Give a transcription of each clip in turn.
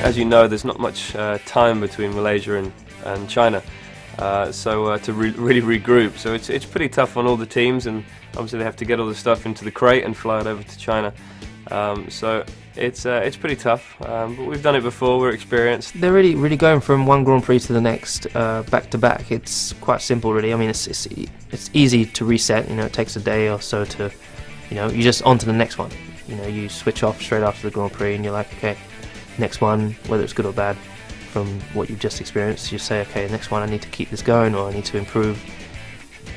As you know, there's not much time between Malaysia and China, to really regroup. So it's pretty tough on all the teams, and obviously they have to get all the stuff into the crate and fly it over to China. So it's pretty tough, but we've done it before. We're experienced. They're really going from one Grand Prix to the next, back to back. It's quite simple, really. I mean, it's easy to reset. You know, it takes a day or so to, you know, you just on to the next one. You know, you switch off straight after the Grand Prix, and you're like, okay, next one, whether it's good or bad, from what you've just experienced, you say, okay, next one I need to keep this going, or I need to improve.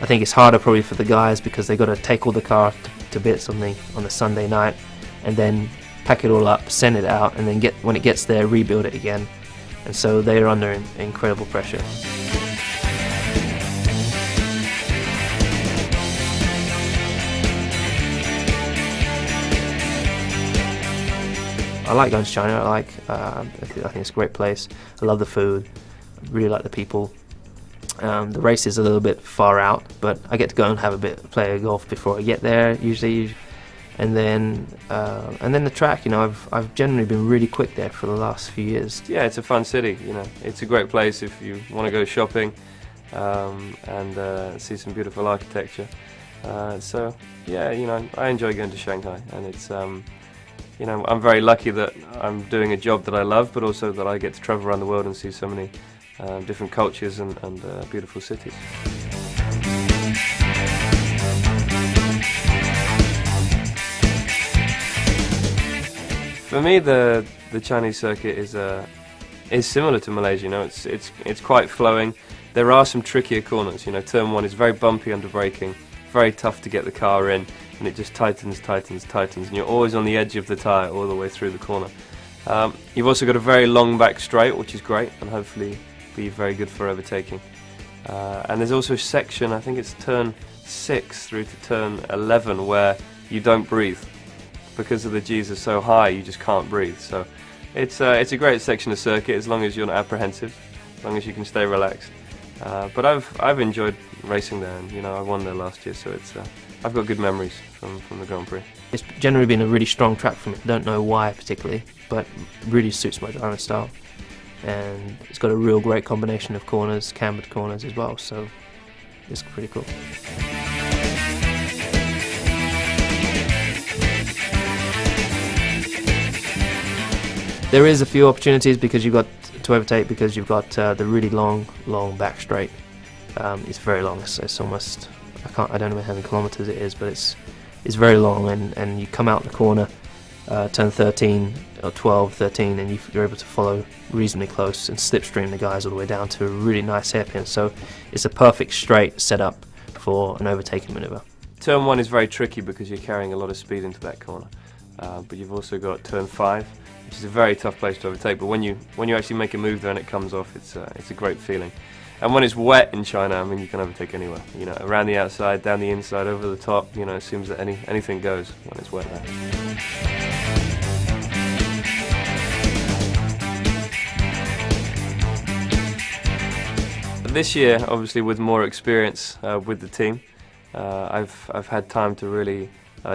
I think it's harder probably for the guys because they've got to take all the car to bits on the Sunday night, and then pack it all up, send it out, and then when it gets there, rebuild it again. And so they're under incredible pressure. I like going to China. I think it's a great place. I love the food. I really like the people. The race is a little bit far out, but I get to go and play a golf before I get there usually, and then the track. You know, I've generally been really quick there for the last few years. Yeah, it's a fun city. You know, it's a great place if you want to go shopping and see some beautiful architecture. So yeah, you know, I enjoy going to Shanghai, and it's. You know, I'm very lucky that I'm doing a job that I love, but also that I get to travel around the world and see so many different cultures and beautiful cities. For me, the Chinese circuit is similar to Malaysia. You know, it's quite flowing. There are some trickier corners. You know, turn 1 is very bumpy under braking, very tough to get the car in. And it just tightens, and you're always on the edge of the tyre all the way through the corner. You've also got a very long back straight, which is great, and hopefully be very good for overtaking. And there's also a section, I think it's turn 6 through to turn 11, where you don't breathe. Because of the G's are so high, you just can't breathe. So it's a great section of circuit, as long as you're not apprehensive, as long as you can stay relaxed. But I've enjoyed racing there, and you know, I won there last year, so I've got good memories from the Grand Prix. It's generally been a really strong track for me. Don't know why particularly, but really suits my driving style. And it's got a real great combination of corners, cambered corners as well, so it's pretty cool. There is a few opportunities because you've got to overtake, because you've got the really long back straight. It's very long. It's almost, I don't know how many kilometers it is, but it's very long, and you come out the corner, turn 13 or 12, 13, and you're able to follow reasonably close and slipstream the guys all the way down to a really nice hairpin. So it's a perfect straight setup for an overtaking manoeuvre. Turn 1 is very tricky because you're carrying a lot of speed into that corner, but you've also got turn 5, which is a very tough place to overtake. But when you actually make a move there and it comes off, it's a great feeling. And when it's wet in China, I mean, you can overtake anywhere. You know, around the outside, down the inside, over the top. You know, it seems that anything goes when it's wet there. This year, obviously, with more experience with the team, I've had time to really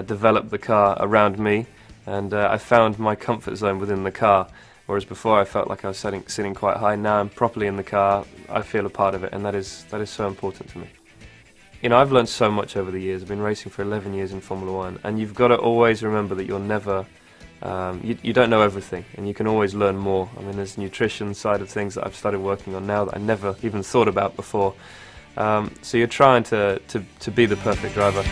develop the car around me, and I found my comfort zone within the car. Whereas before I felt like I was sitting quite high. Now I'm properly in the car, I feel a part of it, and that is so important to me. You know, I've learned so much over the years. I've been racing for 11 years in Formula 1, and you've got to always remember that you're never, you don't know everything, and you can always learn more. I mean, there's the nutrition side of things that I've started working on now that I never even thought about before. So you're trying to be the perfect driver.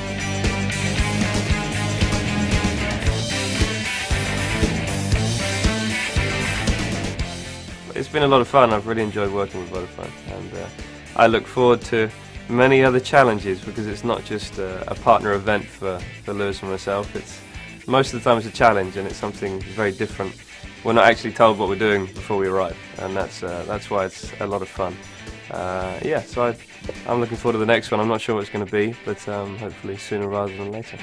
It's been a lot of fun. I've really enjoyed working with Vodafone, and I look forward to many other challenges, because it's not just a partner event for Lewis and myself. It's most of the time it's a challenge, and it's something very different. We're not actually told what we're doing before we arrive, and that's why it's a lot of fun. Yeah, so I'm looking forward to the next one. I'm not sure what it's going to be, but hopefully sooner rather than later.